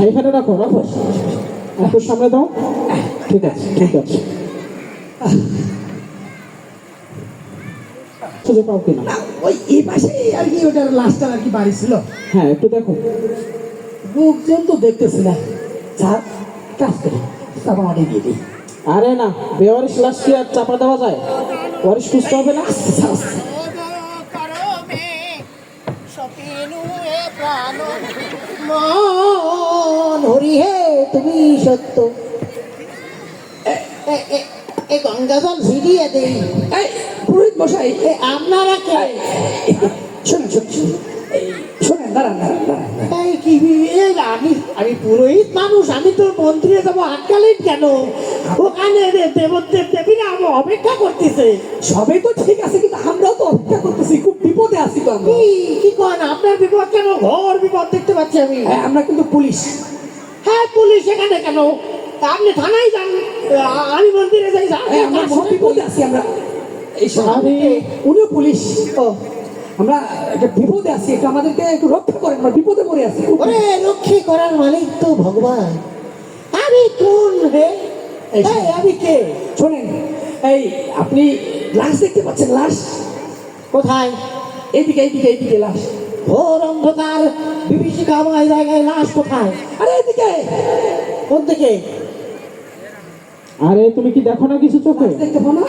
এখানে রাখো রাখো, একটু সামনে দাও। ঠিক আছে ঠিক আছে, খুঁজে পাও কিনা? ওই এই পাশে আর কি ওটার লাস্টটা আর কি বাড়ি ছিল। হ্যাঁ একটু দেখো। লোকজন তো দেখতেছি না, স্যার কাজ করি চাপা মাটি দিয়ে দিই। আরে না, বেওয়ারিশ লাশ কি আর চাপা দেওয়া যায়? ওয়ারিশ খুঁজতে হবে না। মন হরি হে তুমি সত্য, এই গঙ্গা জল ভিড়িয়ে দেই। এই পুরোহিত মশাই, আপনারা কে? শোনেন শোনেন শোনেন, শোনেন, দাঁড়ান দাঁড়ান দাঁড়ান। এই কি আমি পুরোহিত মানুষ, আমি তো মন্দিরে যাবো, আটকালেন কেন? ওখানে দেবদেব দেবীরা অপেক্ষা করতেছে। সবে তো ঠিক আছে, কিন্তু আমরাও তো অপেক্ষা করতেছি, খুব বিপদে আছি তো আমরা। কি করেন? আপনার বিপদ কেন? ঘর বিপদ দেখতে পাচ্ছি আমি। হ্যাঁ আমরা কিন্তু পুলিশ। হ্যাঁ পুলিশ এখানে কেন? আপনি থানায় যান, আমি মন্দিরে যাই। আমরা বিপদে আছি আমরা। এই সবাই উনিও পুলিশ। ও আমরা একটা বিপদে আছি, একটু আমাদেরকে একটু রক্ষা করেন, আমরা বিপদে পড়ে আছি। ওরে রক্ষা করার মালিক তো ভগবান। আমি কোন হে? আমি কে? শোনেন, এই আপনি লাশ দেখতে পাচ্ছেন? লাশ কোথায়? এইদিকে এইদিকে এইদিকে লাশ। ঘোর অন্ধকার বিভীষিকাময় জায়গায় লাশ কোথায়? আরে এইদিকে। কোন দিকে? আরে তুমি কি দেখো না কিছু চোখে? দেখতে পাও না?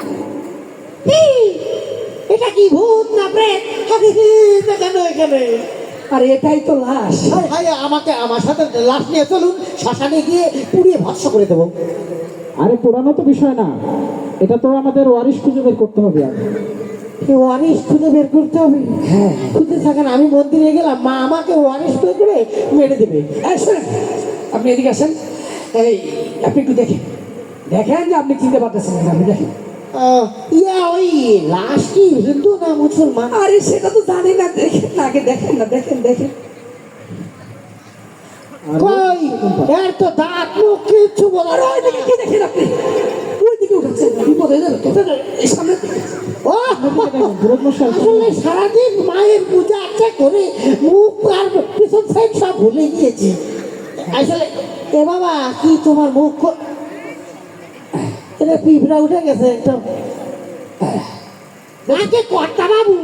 এটা কি ভূত না প্রেত? দেখানো এখানে। আরে এটাই তো লাশ। আমাকে আমার সাথে লাশ নিয়ে চলুন, শ্মশানে গিয়ে পুড়িয়ে ভস্ম করে দেবো। আরে পুরানো তো বিষয় না, এটা তো আমাদের ওয়ারিশ খুঁজে বের করতে হবে। আর ওয়ারিশ খুঁজে বের করতে হবে? হ্যাঁ খুঁজে থাকেন, আমি মন্দিরে গেলাম, মা আমাকে ওয়ারিশ বের করে মেরে দেবে। শোনেন, আপনি এদিকে আসেন। এই আপনি একটু দেখেন, দেখেন যে আপনি চিনতে পারতেছেন না, আপনি দেখেন। ওই লাশ কি হিন্দু না মুসলমান? আরে সেটা তো জানি না, দেখেন না আগে, দেখেন না, দেখেন দেখেন। কই এর তো দাঁত মুখ কিচ্ছু বলার। ওইদিকে কি দেখেন আপনি? ওইদিকে উঠেছেন, বিপদ হয়ে যাবে তো। এই সামনে ও আসলে সারাদিন মায়ের পূজা আচ্ছা করে মুখ আর পিছন সাইড সব ভুলে গিয়েছি আসলে। এ বাবা কি তোমার মুখ এটা পিঁপড়া উঠে গেছে একদম। আগে কর্তা বাবু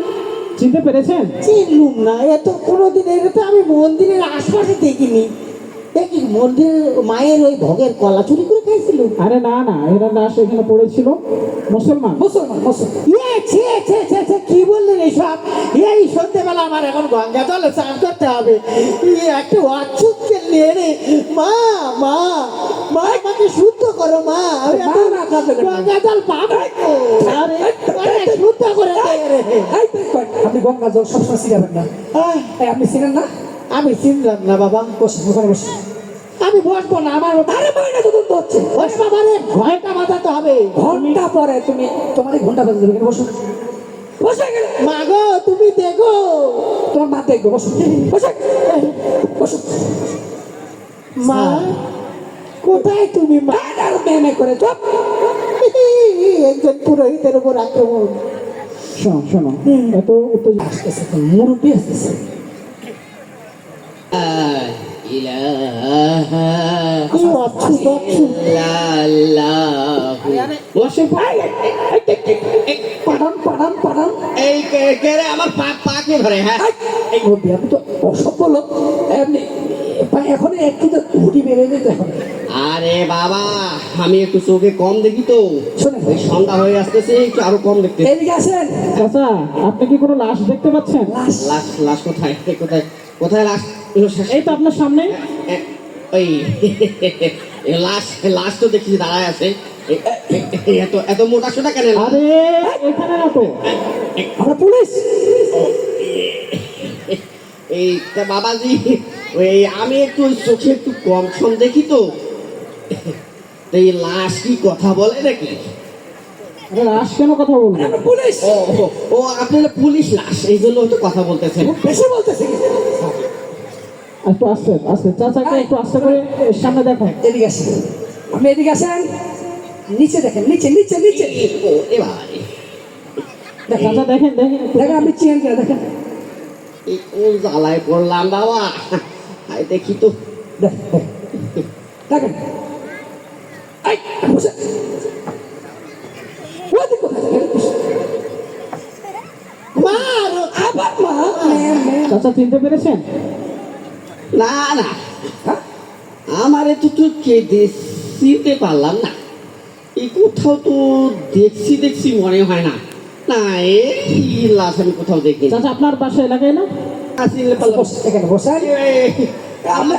চিনতে পেরেছেন? চিনলুম না, এ তো কোনোদিন, এটা তো আমি মন্দিরের আশপাশে দেখিনি। দেখি মন্দিরের মায়ের ওই ভোগের কলা চুরি করে খাইছিল। আরে না না, এরা লাশ এখানে পড়েছিল। মুসলমান মুসলমান মুসলমান। কি বললেন এইসব? এই সন্ধ্যেবেলা আমার এখন গঙ্গা জলে চান করতে হবে। একটা অচ্ছুতকে নিয়ে রে, মা মা মা আমাকে শুদ্ধ করো মা, গঙ্গা জল পাবে শুদ্ধ করে। আপনি গঙ্গা জল সবসময় চিনাবেন না। আপনি চিনেন না? আমি চিনলাম না বাবা। বসে ওখানে বসে। আমি বসবো না, আমার ময়না তদন্ত হচ্ছে। ঘন্টা বাজাতে হবে। ঘন্টা পরে তুমি তোমার ঘন্টা বাজাতে হবে। বসো বসে গেলে মা গো তুমি দেখো, তোমার মা দেখবো। বসো বসে বসো। মা কোথায় তুমি? মা মেমে করে চপ। একজন পুরোহিতের উপর আক্রমণ। শোনো শোনো, এত উত্তেজনা আসতেছে, মুরব্বী আসতেছে। আরে বাবা আমি একটু চোখে কম দেখি তো, ওই সন্ধ্যা হয়ে আসতেছে, একটু আরো কম দেখতে। এদিকে আসেন। চাচা, আপনি কি কোনো লাশ দেখতে পাচ্ছেন? লাশ লাশ কোথায় কোথায় কোথায় লাশ? এই তো আপনার সামনে। ওই লাশ লাশ তো দেখছি দাঁড়ায় আছে। এত এত মোটা সোটা কেন? আরে এখানে না তো, আমরা পুলিশ। এই বাবাজি, ওই আমি একটু চোখে একটু কম সম দেখি তো, এই লাশ কি কথা বলে নাকি? আরে লাশ কেন কথা বলবো? পুলিশ। ও আপনারা পুলিশ, লাশ এই জন্য তো কথা বলতেছেন। বেশি বলতেছি। একটু আস্তে আস্তে, চাচাকে একটু আস্তে করে সামনে দেখো। এদিকে আসেন, আপনি এদিকে আসেন। নিচে দেখেন, নিচে নিচে নিচে। চাচা দেখেন দেখেন দেখেন, আপনি চেন করে দেখেন। জ্বালায় পড়লাম বাবা, দেখি তো। দেখ দেখেন এই বসে ওদিকে কোথায় যাবেন? মা আবার মা চাচা চিনতে পেরেছেন? না না, আমার তো তো চিনতে পারলাম না। এই কোথাও তো দেখছি মনে হয় না। না, এই লাশ আমি কোথাও দেখি চাচা আপনার বাসা এলাকায় না? চিনতে পারলাম। এখানে বসাই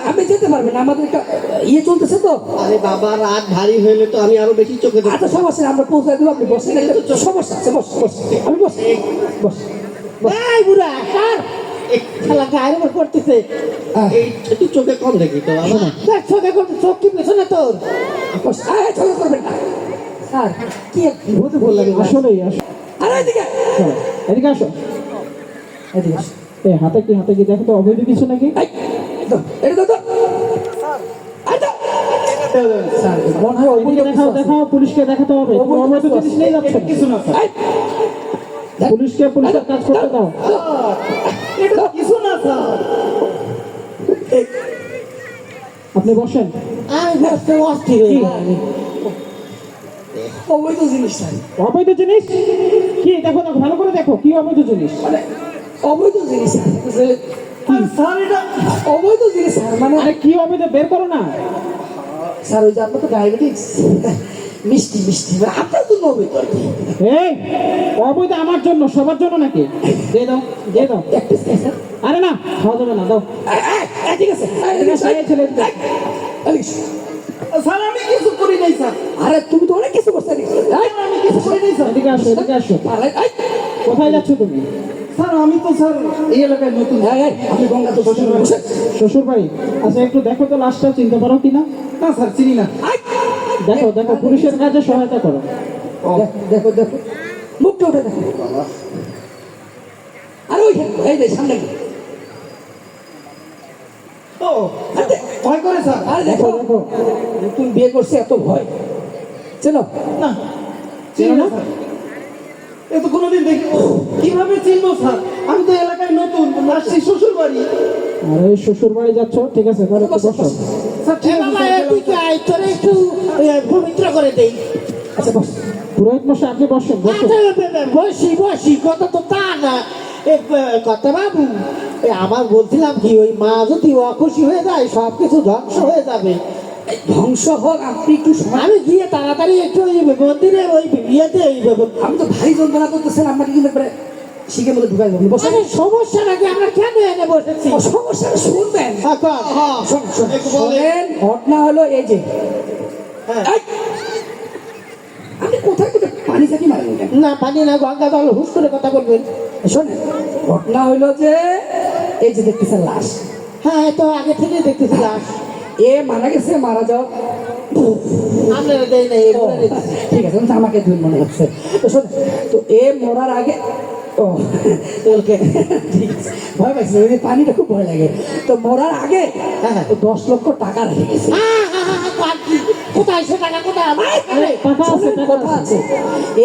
আমি যেতে পারবেন না, আমাদের একটা ইয়ে চলতেছে তো। আরে বাবা, রাত ভারী হইলে তো আমি আরো বেশি চোখে দেখি। আচ্ছা সমস্যা নেই, আমরা পৌঁছে দেবো, আপনি বসেন। একটা সমস্যা আছে, বস বস আমি বস বস এই বুড়া কার শালা গায়ের উপর পড়তেছে। এই একটু চোখে কম দেখি তো বাবা। দেখ চোখে করতে, চোখ কি পেছনে তোর? বস চলে করবেন না স্যার, কি বলতে বললাম আসলেই আসো, আরে এদিকে চলো, এদিকে আসো। এদিকে আসো। এই হাতে কি দেখো তো, অবৈধ কিছু নাকি? এই, দাও, এটা দাও, দাও। এই দাও। স্যার, মনে হয় ওইদিকে দেখাও, পুলিশকে দেখাতে হবে। তুমি অবৈধ জিনিস নিয়ে যাচ্ছ কিছু না। এই, পুলিশের কাজ করতে দাও। এটা কিছু না স্যার। আপনি বসেন। আমি বসতে অস্থির হয়ে গেলাম। অবৈধ জিনিস স্যার, অবৈধ জিনিস কি? দেখো ভালো করে দেখো, কি অবৈধ জিনিস? মানে অবৈধ জিনিস স্যার। স্যার এটা অবৈধ জিনিস স্যার, মানে আরে কি অবৈধ বের করো না। স্যার ওই যে আপনার তো ডায়াবেটিস, মিষ্টি মিষ্টি মানে আপনার জন্য অবৈধ আর কি। এই অবৈধ আমার জন্য, সবার জন্য নাকি? দিয়ে দাও। প্র্যাকটিস নেই স্যার। আরে না, খাওয়া যাবে না, দাও। ঠিক আছে ছেলে স্যার, আমি কিছু করি নাই স্যার। আরে তুমি তো অনেক কিছু করছো। আমি কিছু করি নাই স্যার। এদিকে আসো। কোথায় যাচ্ছ তুমি? স্যার আমি তো স্যার এই এলাকায় নতুন। আপনি গঙ্গা তো শ্বশুর বাড়ি? আচ্ছা একটু দেখো তো, লাশটা চিনতে পারো কিনা? না স্যার, চিনি না। দেখো পুলিশের কাজে সহায়তা করো। দেখো মুখটা উঠে দেখো। আরে ওইখানে এই যে সামনে। ও ভয় করে স্যার। আরে দেখো নতুন বিয়ে করছে, এত ভয়। চলো না, চেনো না? এ তো কোনোদিন দেখি। কিভাবে চিনবো স্যার? আমি তো এলাকায় নতুন, আসছি শ্বশুর বাড়ি। আরে শ্বশুর বাড়ি যাচ্ছ, ঠিক আছে, তাহলে একটু বসো। স্যার ঠিক আছে, তোরা একটু পবিত্র করে দেই। আচ্ছা বস। পুরোহিত মশাই আপনি বসেন। বসি কথা তো তা না। কথা বাবু, আমার বলছিলাম কি, ওই মা যদি অখুশি হয়ে যায় সব কিছু ধ্বংস হয়ে যাবে। ধ্বংস হোক, আপনি একটু আমি গিয়ে তাড়াতাড়ি একটু ওই মন্দিরে ওই ইয়েতে আমি তো ভারী যন্ত্রণা করতেছেন, আপনাকে কিন্তু একবারে শিখে মধ্যে ঢুকাই দেবেন। বসে সমস্যা নাকি, আমরা কেন এনে বসেছি? সমস্যা শুনবেন। এখন শোনেন, ঘটনা হলো এই যে এই, আপনি কোথায় পানি থাকি মারেন কেন? না, পানি না, গঙ্গা জল, হুস করে কথা বলবেন। শোনেন, ঘটনা হইলো যে এই যে দেখতেছেন লাশ, হ্যাঁ, তো আগে থেকে দেখতেছিলাম। এ মারা গেছে, মারা যাও। আপনারা দেয় নাই, ঠিক আছে, কিন্তু আমাকে দুই মনে হচ্ছে। তো শোনেন, তো এ মরার আগে ও ওকে ঠিক আছে, ভয় পাইছে, ওই যে পানিটা খুব ভয় লাগে। তো মরার আগে 10 লক্ষ টাকা রেখে গেছে। কোথায় সে টাকা, কোথায়? শোনেন, কথা আছে,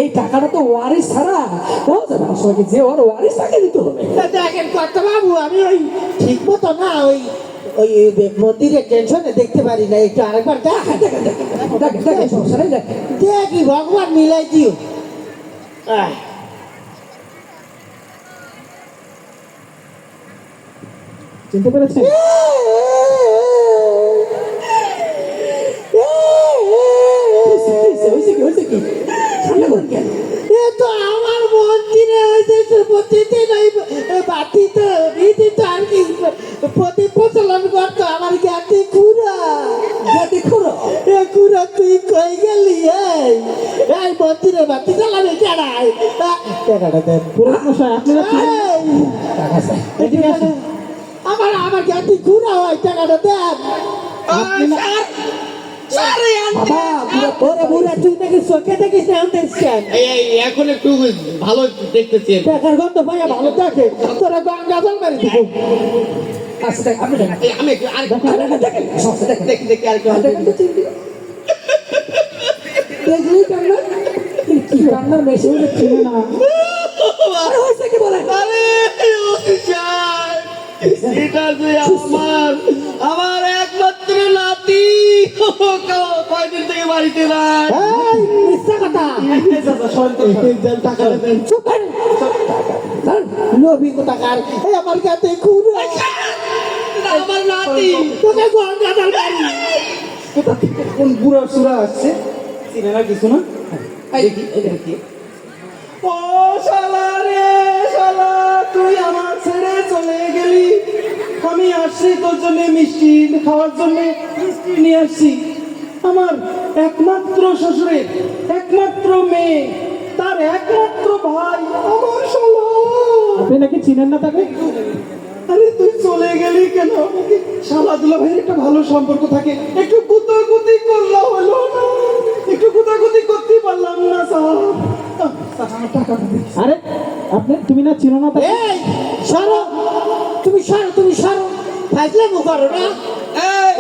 এই টাকাটা তো ওয়ারিস ছাড়া পাওয়া যাবে না। সবাইকে যে ওর ওয়ারিস তাকে দিতে হবে। দেখেন কথা বাবু, আমি ওই ঠিক মতো না ওই ওই মন্দিরের টেনশনে দেখতে পারি না। একটু আরেকবার দেখেন দেখেন, সমস্যা নেই, দেখেন। দেখি, ভগবান মিলাই দিও। চিনতে পেরেছেন? হয়েছে কি? ঠান্ডা করেন কেন? এ তো আমার মন্দিরে হয়েছে প্রতিদিন ওই বাতিতে বিদিত আর কি প্রতি প্রচলন করতো আমার জ্ঞাতি খুড়া। খুঁড়ো এ খুড়া, তুই কই গেলি? এই মন্দিরে বাতি জ্বালাবে কেডাই? টাকাটা দেন। পুরোহিত মশাই আপনারা এদিকে আসুন। আমার জ্ঞাতি খুড়া হয়, টাকাটা দেন। বাবা, ওরে বুড়া, তুই নাকি চোখে দেখিস না, দেখছেন? এখন একটু ভালো দেখতেছি। টাকার গন্ধ পাইয়া ভালো থাকে, তোরা গঙ্গা জল মারি দিব। আচ্ছা দেখ, আপনি দেখেন। আমি একটু দেখেন, সমস্যা দেখেন। দেখি আরেকটু দেখেন তো, চিনতে দেখলি কান্না? কি কান্নার মেশে চিনে না। আরে হয়েছে কি বলে? আরে এটা যে আমার একমাত্র নাতি। কয়দিন থেকে বাড়িতে নাই। এই মিথ্যা কথা টাকা দেবেন। চুপ কর। লোভী কোথাকার এই আমার কাছে খুন আমার নাতি। তোকে গঙ্গাদাল বাড়ি কোথা থেকে কোন বুড়া সুরা আসছে চিনে না কিছু না দেখি দেখি ও শালা রে শালা তুই আমার ছেড়ে চলে গেলি আমি আসছি তোর জন্য মিষ্টি খাওয়ার জন্য মিষ্টি নিয়ে আসছি আমার একমাত্র শ্বশুরের একমাত্র মেয়ে তার একমাত্র ভাই আমার শালা আপনি নাকি চিনেন না তাকে আরে তুই চলে গেলি কেন আমাকে শালা দুলা ভাইয়ের একটা ভালো সম্পর্ক থাকে একটু গুতাগুতি করলাম হলো না একটু গুতাগুতি করতে পারলাম না স্যার আমার টাকা আরে আপনি তুমি না চিনো না তাকে এই সরো তুমি সরো ফাজলামো করো না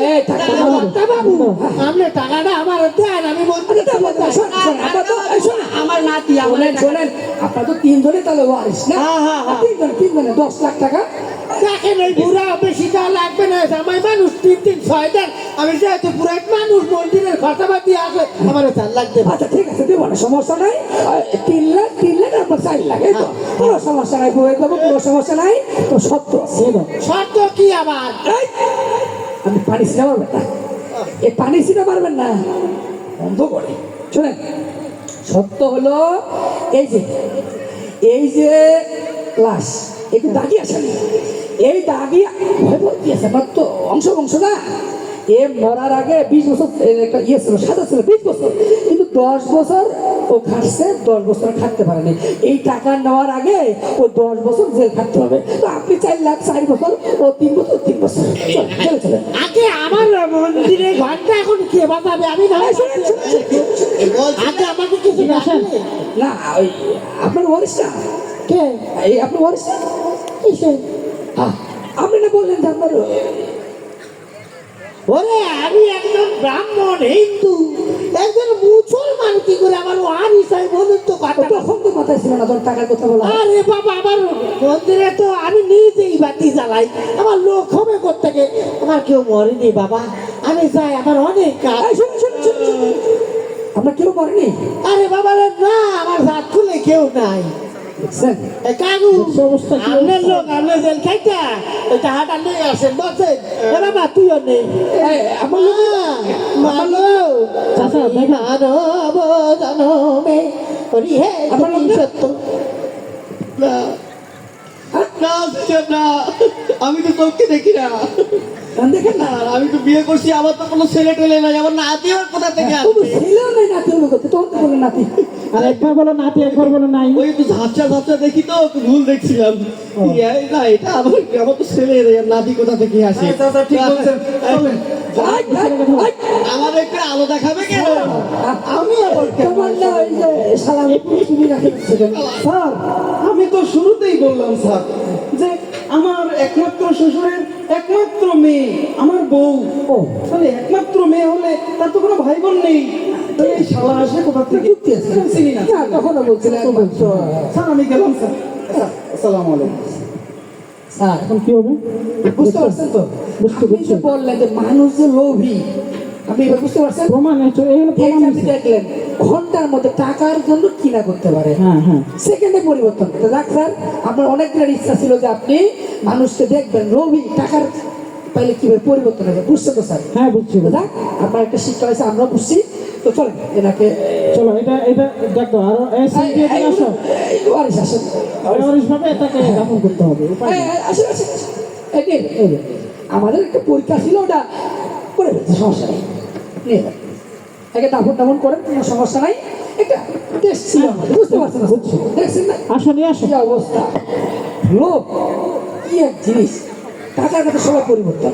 এই টাকা বক্তা বাবু আপনি টাকাটা আমার দেন আমি মন্ত্রী আমার নাতি শোনেন শোনেন আপনার তো তিনজনে তাহলে ওয়ারিস না হ্যাঁ। তিনজনে 10 লাখ টাকা দেখেন এই বুড়া বেশি টাকা লাগবে না আমার মানুষ 3-6 দেন আমি যেহেতু পুরো এক মানুষ মন্দিরের খরচাপাতি আছে আমার 4 লাখ দেবে আচ্ছা ঠিক আছে দেবো না সমস্যা নাই 3 লাখ আপনার 4 লাখ এই তো কোনো সমস্যা নাই বই দেবো কোনো সমস্যা নাই তো সত্য আছে শর্ত কি আবার এই, আমি পানি ছিনা পারবেন না এই পানি ছিনা পারবেন না বন্ধ করে শোনেন সত্য হলো এই যে লাশ একটু দাগি আছে এই দাগি ভয় ভর্তি আছে আমার তো অংশ না এ মরার আগে 20 বছর একটা ইয়ে ছিল সাজা ছিল 20 বছর কিন্তু 10 বছর ও খাটছে 10 বছর খাটতে পারেনি এই টাকা নেওয়ার আগে ও 10 বছর জেল খাটতে হবে তো আপনি 4 লাখ 4 বছর ও 3 বছর 3 বছর চলে আগে আমার মন্দিরে ঘন্টা এখন কে বাজাবে আমি না আগে আমাকে কিছু ডাকলে না ওই আপনার ওয়ারিসটা কে এই আপনার ওয়ারিসটা কিসে হ্যাঁ আপনি না বললেন যে আপনার ওরে আমি একজন ব্রাহ্মণ হিন্দু একজন মুসলমান কি করে আমার ওয়ার হিসাবে বলুন তো কথা তখন তো মাথায় ছিল না তোর টাকার কথা বলা আরে বাবা আমার মন্দিরে তো আমি নিজেই বাতি জ্বালাই আমার লোক হবে কোত্থেকে আমার কেউ মরেনি বাবা আমি যাই আমার অনেক কাজ এই শুনুন আপনার কেউ মরেনি আরে বাবা রে না আমার হাত খুলে কেউ নাই দেখছেন এ কাকু অবস্থা কি আপনার লোক আপনার জেল খাইটা ওই টাকাটা নিয়ে আসেন বসেন এ বাবা তুইও নেই আমার মানো চাচা, দেখেন। মানব জনমে হরি হে আমার লোক- সত্য না না সিস্টার, না আমি তো চোখকে দেখি না। দেখেন না আর আমি তো বিয়ে করছি, আমার তো কোনো ছেলে টেলে নাই, আমার নাতি আমার কোথা থেকে তুমি আসবে? ছেলেও নাই নাতি হলো করতে তখন তো বলে নাতি আর একবার বলো নাতি একবার বলো নাই ওই একটু ঝাপসা ঝাপসা দেখি তো একটু ভুল দেখছিলাম। না এটা আমার তো ছেলে নাতি কোথা থেকে আসে? ঠিক বলছেন আই, আই, আই। আমার একটু আলো দেখাবে কেন? আমি আবার তোমার না ওই যে সালামি তুমি রাখে দিচ্ছিলেন স্যার আমি তো শুরুতেই বললাম স্যার যে আমার একমাত্র শ্বশুরের একমাত্র মেয়ে আমার বউ ও তাহলে একমাত্র মেয়ে হলে তার তো কোনো ভাই বোন নেই তাহলে এই শালা আসে কোথা থেকে যুক্তি আছে চিনি না না তখনও বলছিলেন স্যার আমি গেলাম স্যার আসসালামু আলাইকুম স্যার এখন কি হবে বুঝতে পারছেন তো বুঝতে আপনি যে পারছি। বললেন যে মানুষ যে লোভী আপনি এবার বুঝতে পারছেন প্রমাণ আছে এইগুলো এই প্রমাণ যে আপনি আছে দেখলেন ঘন্টার মধ্যে টাকার জন্য কিনা করতে পারে হ্যাঁ হ্যাঁ সেকেন্ডে পরিবর্তন করতে যাক স্যার আপনার অনেক দিনের ইচ্ছা ছিল যে আপনি মানুষকে দেখবেন লোভী টাকার পাইলে কিভাবে পরিবর্তন হবে বুঝছে তো স্যার হ্যাঁ বুঝছি তো যাক আপনার একটা শিক্ষা হয়েছে আমরা বুঝছি তো চলেন এনাকে চলো এটা এটা দেখো আরো এই সিল দিয়ে দিয়ে আসো ওয়ারিস আসেন ব্যবহারিক ভাবে এটাকে দাফন করতে হবে উপায় নেই। আসেন আসেন এই নিন, এই নিন। আমাদের একটা পরীক্ষা ছিল ওটা করে ফেলছি সমস্যা নেই নিয়ে যান একে দাফন করেন কোনো সমস্যা নাই একটা টেস্ট ছিল আমাদের, বুঝতে পারছেন না? দেখছেন না আসো নিয়ে আসো কি অবস্থা লোক কি এক জিনিস টাকার কাছে সবাই পরিবর্তন